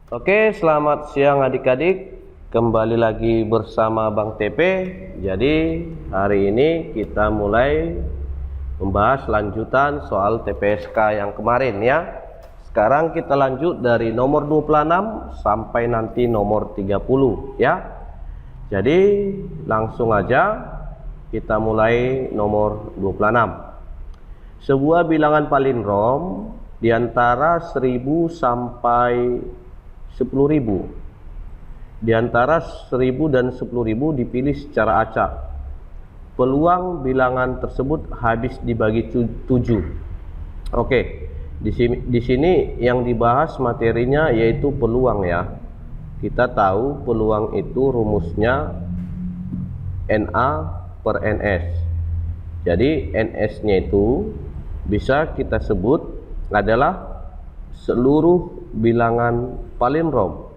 Oke, selamat siang adik-adik. Kembali lagi bersama Bang TP. Jadi, hari ini kita mulai membahas lanjutan soal TPSK yang kemarin ya. Sekarang kita lanjut dari nomor 26 sampai nanti nomor 30 ya. Jadi, langsung aja kita mulai nomor 26. Sebuah bilangan palindrom di antara 1000 sampai 10.000. Di antara 1000 dan 10.000 dipilih secara acak. Peluang bilangan tersebut habis dibagi 7. Oke, di sini yang dibahas materinya yaitu peluang ya. Kita tahu peluang itu rumusnya NA per NS. Jadi NS-nya itu bisa kita sebut adalah seluruh bilangan palindrom.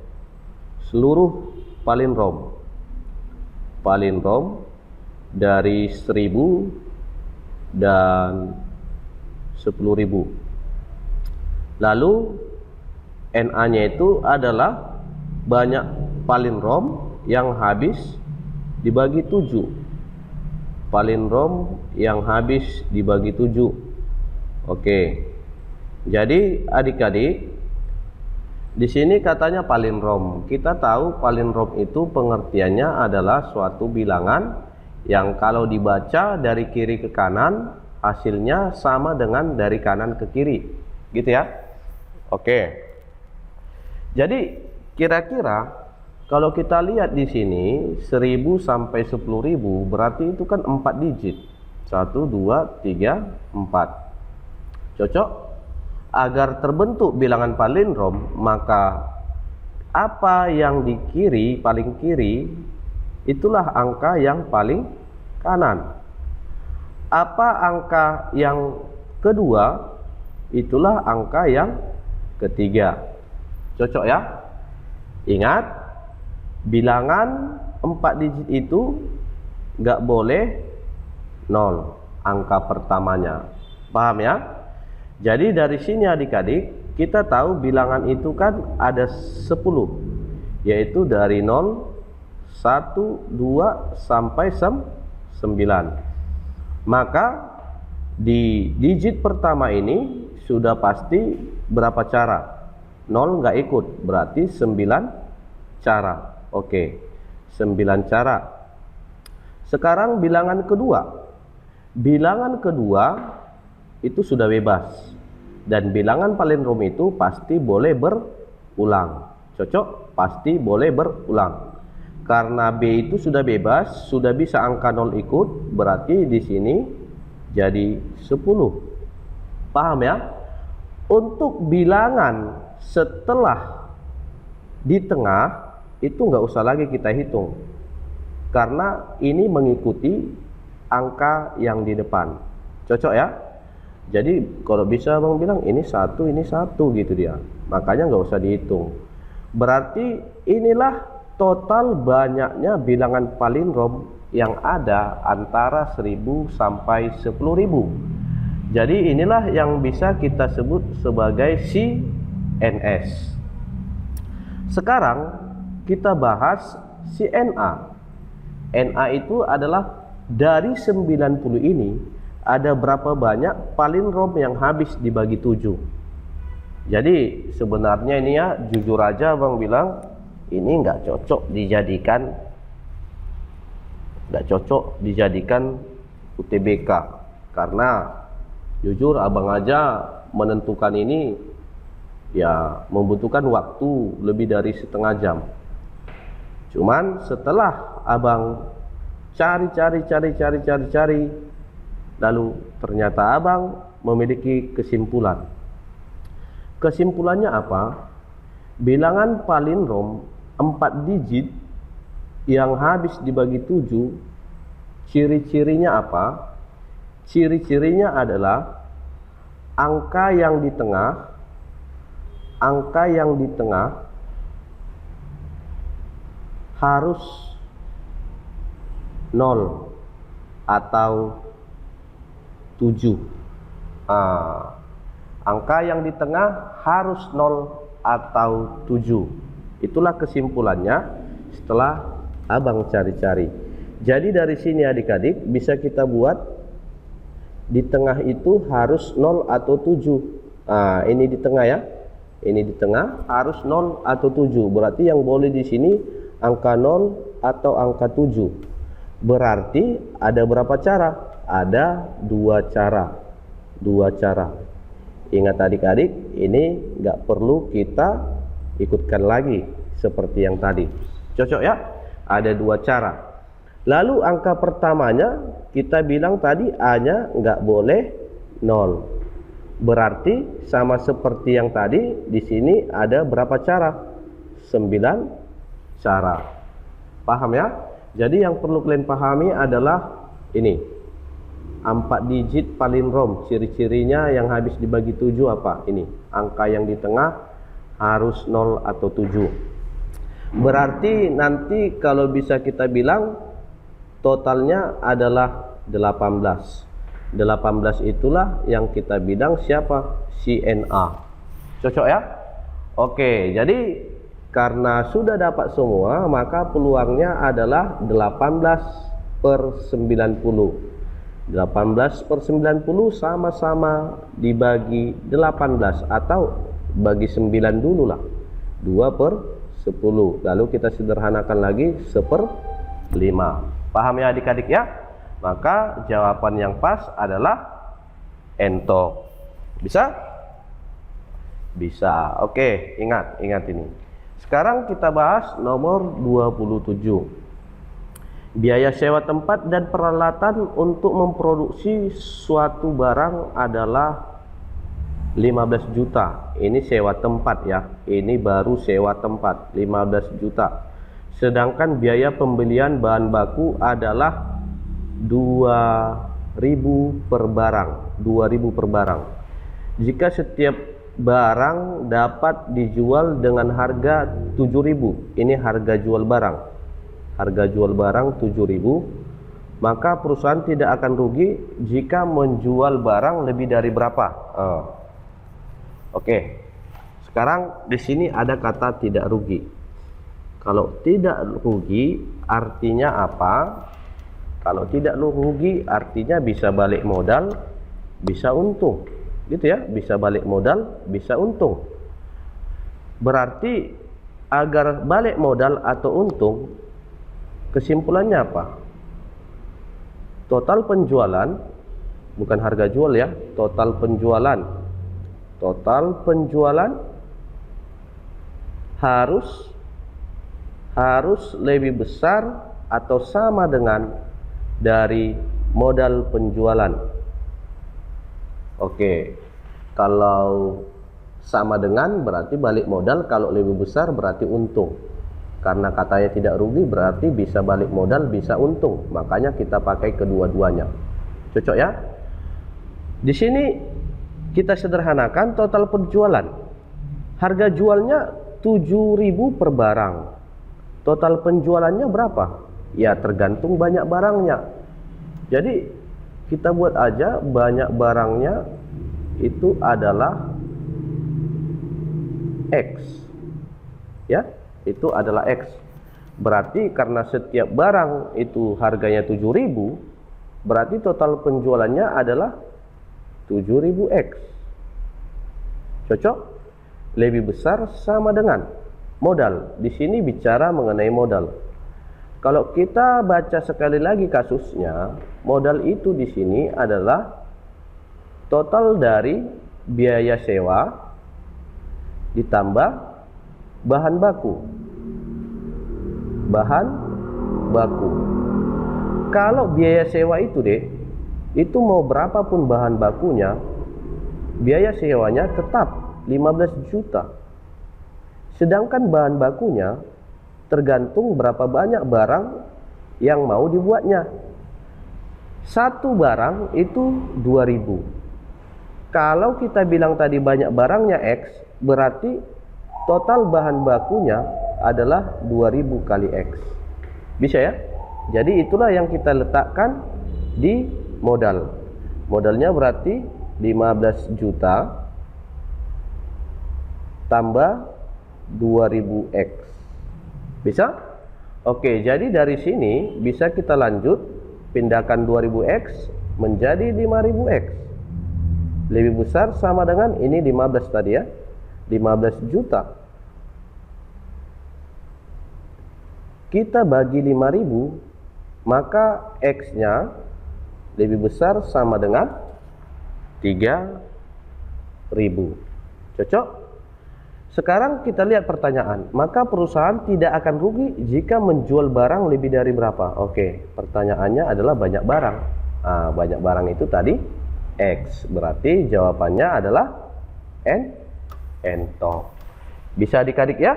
Seluruh palindrom dari 1000 dan 10.000. Lalu NA-nya itu adalah banyak palindrom yang habis dibagi 7. Palindrom yang habis dibagi 7. Oke. Jadi adik-adik, di sini katanya palindrom. Kita tahu palindrom itu pengertiannya adalah suatu bilangan yang kalau dibaca dari kiri ke kanan hasilnya sama dengan dari kanan ke kiri. Gitu ya. Oke. Jadi kira-kira kalau kita lihat di sini 1000 sampai 10.000 berarti itu kan 4 digit. 1 2 3 4. Cocok? Agar terbentuk bilangan palindrom, maka apa yang di kiri, paling kiri, itulah angka yang paling kanan. Apa angka yang kedua, itulah angka yang ketiga. Cocok ya? Ingat, bilangan 4 digit itu nggak boleh 0 angka pertamanya. Paham ya? Jadi dari sini adik-adik kita tahu bilangan itu kan ada 10, yaitu dari 0, 1, 2 sampai 9. Maka di digit pertama ini sudah pasti berapa cara? 0 nggak ikut, berarti 9 cara. Oke, 9 cara. Sekarang bilangan kedua. Bilangan kedua itu sudah bebas, dan bilangan palindrom itu pasti boleh berulang. Cocok? Pasti boleh berulang. Karena B itu sudah bebas, sudah bisa angka 0 ikut, berarti di sini jadi 10. Paham ya? Untuk bilangan setelah di tengah itu nggak usah lagi kita hitung, karena ini mengikuti angka yang di depan. Cocok ya? Jadi kalau bisa Bang bilang ini satu gitu dia. Makanya nggak usah dihitung. Berarti inilah total banyaknya bilangan palindrom yang ada antara 1000 sampai 10.000. Jadi inilah yang bisa kita sebut sebagai CNS. Sekarang kita bahas CNA. NA itu adalah dari 90 ini ada berapa banyak palindrom yang habis dibagi 7. Jadi sebenarnya ini ya, jujur aja Bang bilang ini nggak cocok dijadikan UTBK, karena jujur abang aja menentukan ini ya membutuhkan waktu lebih dari setengah jam. Cuman setelah abang cari, lalu ternyata abang memiliki kesimpulan. Kesimpulannya apa? Bilangan palindrom 4 digit yang habis dibagi 7, ciri-cirinya apa? Ciri-cirinya adalah angka yang di tengah harus 0 atau 7. Angka yang di tengah harus 0 atau 7. Itulah kesimpulannya setelah abang cari-cari. Jadi dari sini adik-adik bisa kita buat di tengah itu harus 0 atau 7. Nah, ini di tengah ya. Ini di tengah harus 0 atau 7. Berarti yang boleh di sini angka 0 atau angka 7. Berarti ada berapa cara? Ada 2 cara. 2 cara. Ingat adik-adik, ini nggak perlu kita ikutkan lagi seperti yang tadi. Cocok ya? Ada 2 cara. Lalu angka pertamanya kita bilang tadi A-nya nggak boleh 0. Berarti sama seperti yang tadi, di sini ada berapa cara? 9 cara. Paham ya? Jadi yang perlu kalian pahami adalah ini. 4 digit palindrom, ciri-cirinya yang habis dibagi 7 apa? Ini, angka yang di tengah harus 0 atau 7. Berarti nanti kalau bisa kita bilang totalnya adalah 18. 18 itulah yang kita bilang siapa? CNA. Cocok ya? Oke, jadi karena sudah dapat semua, maka peluangnya adalah 18/90. 18/90 sama-sama dibagi 18 atau bagi 9 dulu lah. 2/10. Lalu kita sederhanakan lagi 1/5. Paham ya adik-adik ya? Maka jawaban yang pas adalah ento. Bisa? Bisa. Oke, ingat ini. Sekarang kita bahas nomor 27. Biaya sewa tempat dan peralatan untuk memproduksi suatu barang adalah 15 juta. Ini sewa tempat ya. Ini baru sewa tempat 15 juta. Sedangkan biaya pembelian bahan baku adalah 2.000 per barang. 2.000 per barang. Jika setiap barang dapat dijual dengan harga 7.000, ini harga jual barang. Harga jual barang 7.000, maka perusahaan tidak akan rugi jika menjual barang lebih dari berapa? Oke. Sekarang di sini ada kata tidak rugi. Kalau tidak rugi artinya apa? Kalau tidak rugi artinya bisa balik modal, bisa untung. Gitu ya, bisa balik modal, bisa untung. Berarti agar balik modal atau untung, kesimpulannya apa? Total penjualan, bukan harga jual ya, total penjualan. Total penjualan harus lebih besar atau sama dengan dari modal penjualan. Oke. Kalau sama dengan berarti balik modal, kalau lebih besar berarti untung. Karena katanya tidak rugi berarti bisa balik modal, bisa untung. Makanya kita pakai kedua-duanya. Cocok ya? Di sini kita sederhanakan total penjualan. Harga jualnya 7.000 per barang. Total penjualannya berapa? Ya tergantung banyak barangnya. Jadi kita buat aja banyak barangnya itu adalah X. Ya? Itu adalah X. Berarti karena setiap barang itu harganya 7.000, berarti total penjualannya adalah 7.000X. Cocok? Lebih besar sama dengan modal. Di sini bicara mengenai modal. Kalau kita baca sekali lagi kasusnya, modal itu di sini adalah total dari biaya sewa ditambah bahan baku. Bahan baku. Kalau biaya sewa itu itu mau berapapun bahan bakunya, biaya sewanya tetap 15 juta. Sedangkan bahan bakunya tergantung berapa banyak barang yang mau dibuatnya. Satu barang itu 2.000. Kalau kita bilang tadi banyak barangnya X, berarti total bahan bakunya adalah 2.000 kali X. Bisa ya? Jadi itulah yang kita letakkan di modal. Modalnya berarti 15 juta tambah 2000X. Bisa? Oke, jadi dari sini bisa kita lanjut pindahkan 2000X menjadi 5000X. Lebih besar sama dengan ini 15 tadi ya. 15 juta. Kita bagi 5000, maka X-nya lebih besar sama dengan 3000. Cocok? Sekarang kita lihat pertanyaan. Maka perusahaan tidak akan rugi jika menjual barang lebih dari berapa? Oke, pertanyaannya adalah banyak barang. Banyak barang itu tadi X. Berarti jawabannya adalah N toh. Bisa adik-adik ya?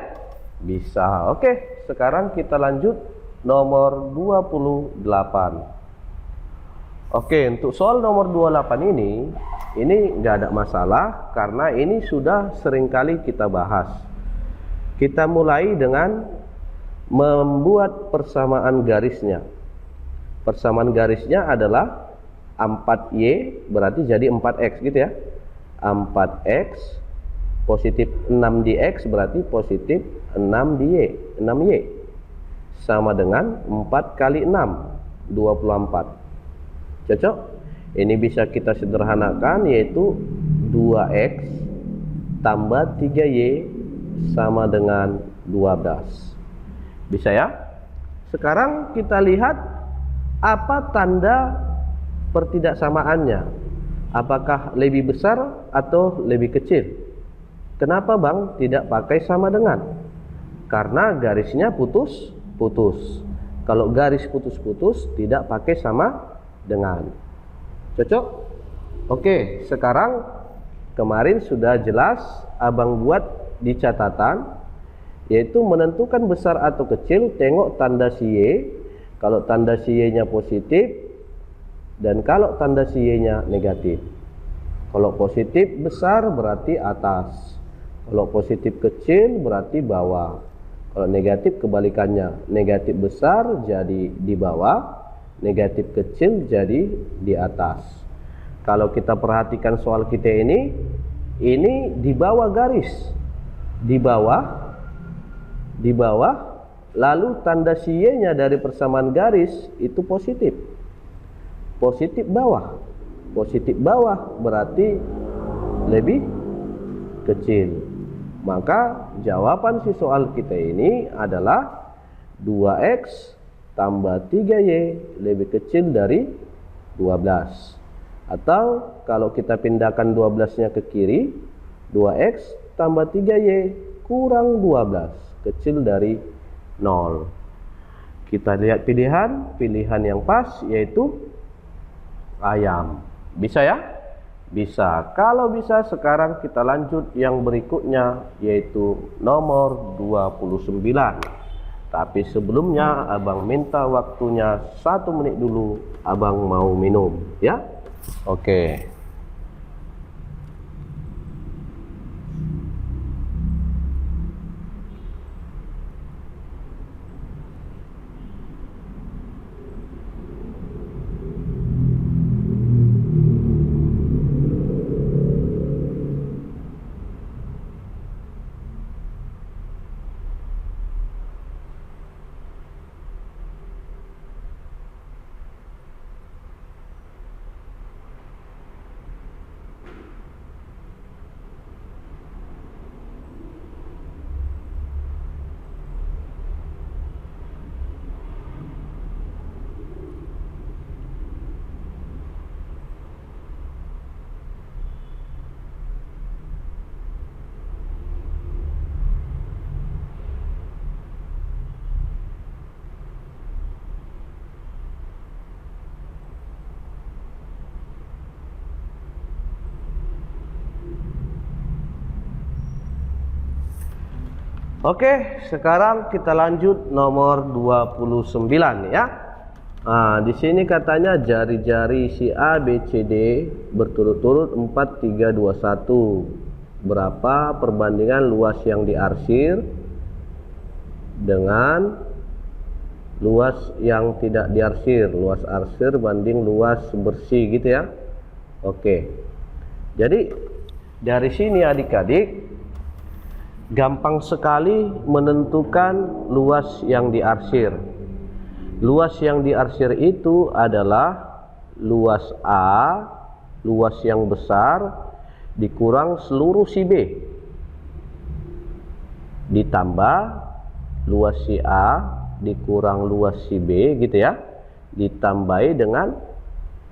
Bisa. Oke, sekarang kita lanjut nomor 28. Oke, untuk soal nomor 28 ini nggak ada masalah karena ini sudah seringkali kita bahas. Kita mulai dengan membuat persamaan garisnya. Persamaan garisnya adalah 4Y berarti jadi 4X gitu ya. 4X positif 6 di X berarti positif 6 di Y. 6Y sama dengan 4 kali 6, 24. Cocok? Ini bisa kita sederhanakan yaitu 2X tambah 3Y sama dengan 12. Bisa ya? Sekarang kita lihat apa tanda pertidaksamaannya. Apakah lebih besar atau lebih kecil? Kenapa Bang tidak pakai sama dengan? Karena garisnya putus-putus. Kalau garis putus-putus tidak pakai sama dengan. Cocok? Oke, sekarang kemarin sudah jelas Abang buat di catatan, yaitu menentukan besar atau kecil, tengok tanda si Y. Kalau tanda si Y-nya positif dan kalau tanda si Y-nya negatif. Kalau positif besar berarti atas. Kalau positif kecil berarti bawah. Kalau negatif kebalikannya. Negatif besar jadi di bawah, negatif kecil jadi di atas. Kalau kita perhatikan soal kita ini di bawah garis. Di bawah, lalu tanda si Y-nya dari persamaan garis itu positif. Positif bawah. Positif bawah berarti lebih kecil. Maka jawaban si soal kita ini adalah 2X tambah 3Y lebih kecil dari 12. Atau kalau kita pindahkan 12-nya ke kiri, 2X tambah 3Y kurang 12 kecil dari 0. Kita lihat pilihan yang pas yaitu ayam. Bisa ya? Bisa. Kalau bisa sekarang kita lanjut yang berikutnya yaitu nomor 29. Tapi sebelumnya Abang minta waktunya 1 menit dulu. Abang mau minum ya. Oke. Oke, sekarang kita lanjut nomor 29 ya. Di sini katanya jari-jari si A, B, C, D berturut-turut 4, 3, 2, 1. Berapa perbandingan luas yang diarsir dengan luas yang tidak diarsir? Luas arsir banding luas bersih gitu ya. Oke. Jadi dari sini adik-adik gampang sekali menentukan luas yang diarsir. Luas yang diarsir itu adalah luas A, luas yang besar, dikurang seluruh si B, ditambah luas si A dikurang luas si B, gitu ya, ditambahi dengan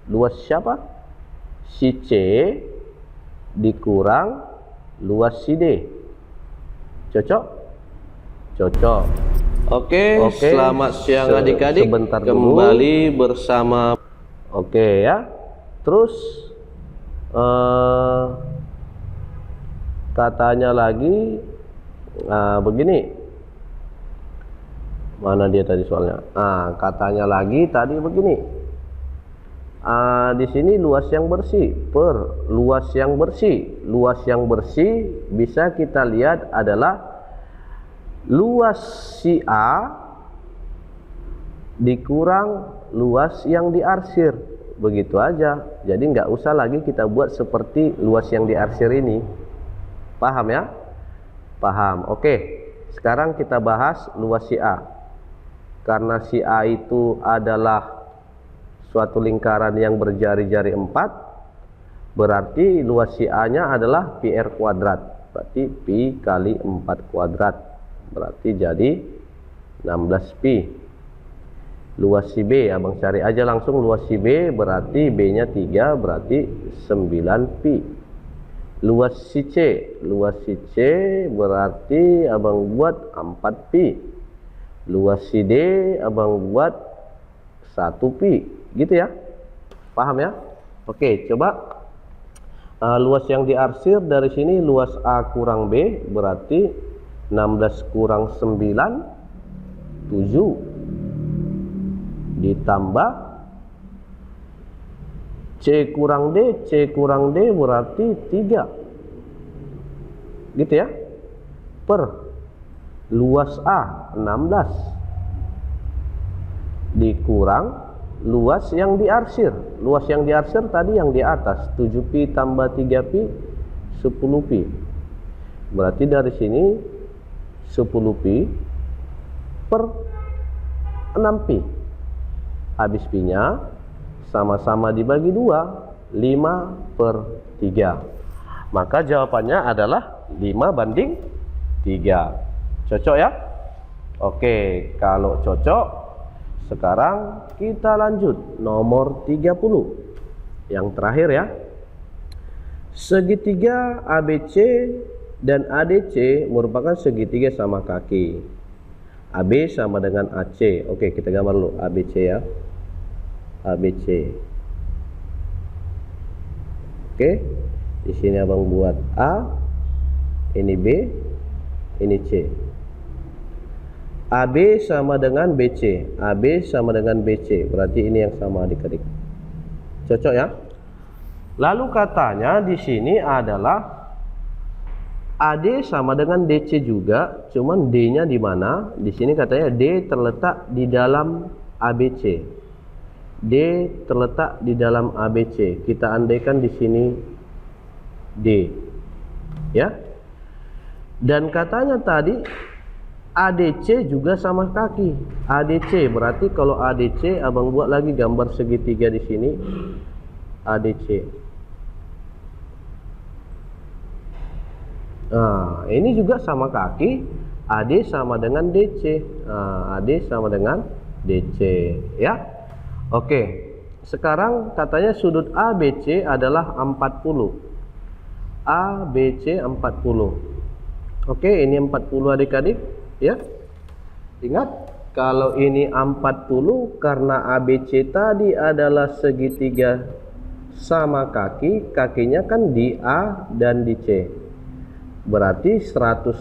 luas siapa? Si C dikurang luas si D. Cocok? Cocok. Oke, selamat siang adik-adik. Sebentar kembali bersama. Oke ya. Terus katanya lagi begini. Mana dia tadi soalnya? Katanya lagi tadi begini. Di sini luas yang bersih per luas yang bersih. Luas yang bersih bisa kita lihat adalah luas si A dikurang luas yang diarsir. Begitu aja. Jadi nggak usah lagi kita buat seperti luas yang diarsir ini. Paham ya? Paham. Oke. Sekarang kita bahas luas si A. Karena si A itu adalah suatu lingkaran yang berjari-jari 4, berarti luas si A-nya adalah pi r kuadrat. Berarti pi kali 4 kuadrat. Berarti jadi 16 pi. Luas si B, abang cari aja langsung luas si B, berarti B-nya 3, berarti 9 pi. Luas si C, luas si C berarti abang buat 4 pi. Luas si D abang buat 1 pi. Gitu ya, paham ya? Oke, coba luas yang diarsir dari sini luas A kurang B berarti 16 kurang 9 7 ditambah C kurang D, C kurang D berarti 3, gitu ya, per luas A 16 dikurang luas yang diarsir. Luas yang diarsir tadi yang di atas 7 pi tambah 3 pi 10 pi. Berarti dari sini 10 pi per 6 pi. Habis pi nya sama-sama dibagi 2, 5 per 3. Maka jawabannya adalah 5:3. Cocok ya? Oke, kalau cocok, sekarang kita lanjut nomor 30. Yang terakhir ya. Segitiga ABC dan ADC merupakan segitiga sama kaki. AB sama dengan AC. Oke, kita gambar dulu ABC ya. ABC. Oke. Di sini abang buat A, ini B, ini C. AB sama dengan BC, AB sama dengan BC, berarti ini yang sama adik-adik. Cocok ya? Lalu katanya di sini adalah AD sama dengan DC juga, cuman D-nya di mana? Di sini katanya D terletak di dalam ABC. D terletak di dalam ABC. Kita andaikan di sini D. Ya. Dan katanya tadi ADC juga sama kaki. ADC berarti kalau ADC abang buat lagi gambar segitiga di sini. ADC. Nah, ini juga sama kaki. AD sama dengan DC. AD sama dengan DC, ya. Oke. Sekarang katanya sudut ABC adalah 40. ABC 40. Oke, ini 40 adik-adik. Ya, ingat kalau ini 40 karena ABC tadi adalah segitiga sama kaki, kakinya kan di A dan di C. Berarti 180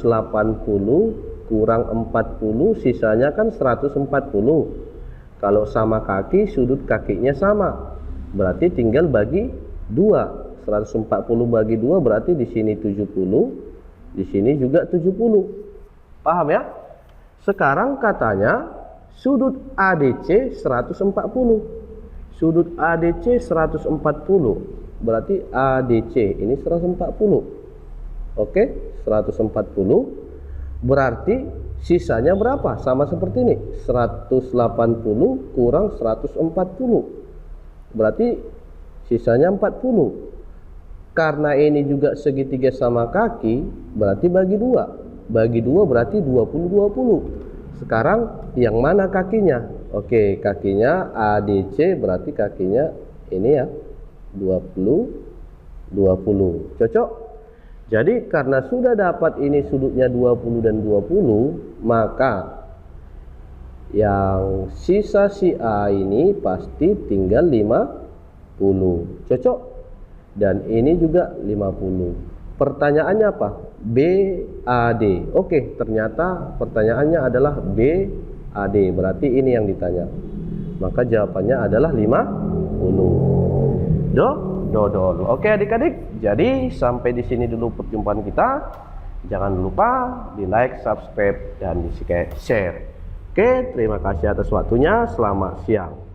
kurang 40 sisanya kan 140. Kalau sama kaki sudut kakinya sama. Berarti tinggal bagi 2. 140 bagi 2 berarti di sini 70, di sini juga 70. Paham ya? Sekarang katanya sudut ADC 140. Sudut ADC 140. Berarti ADC ini 140. Oke, 140 Berarti sisanya berapa? Sama seperti ini, 180 kurang 140. Berarti sisanya 40. Karena ini juga segitiga sama kaki, berarti bagi 2. Bagi 2 berarti 20-20. Sekarang yang mana kakinya? Oke, kakinya ADC, berarti kakinya ini ya, 20-20. Cocok? Jadi karena sudah dapat ini sudutnya 20 dan 20, maka yang sisa si A ini pasti tinggal 50. Cocok? Dan ini juga 50. Pertanyaannya apa? BAD. Oke, ternyata pertanyaannya adalah BAD. Berarti ini yang ditanya. Maka jawabannya adalah 50. Dodol. Oke adik-adik, jadi sampai di sini dulu perjumpaan kita. Jangan lupa di like, subscribe, dan di share. Oke, terima kasih atas waktunya. Selamat siang.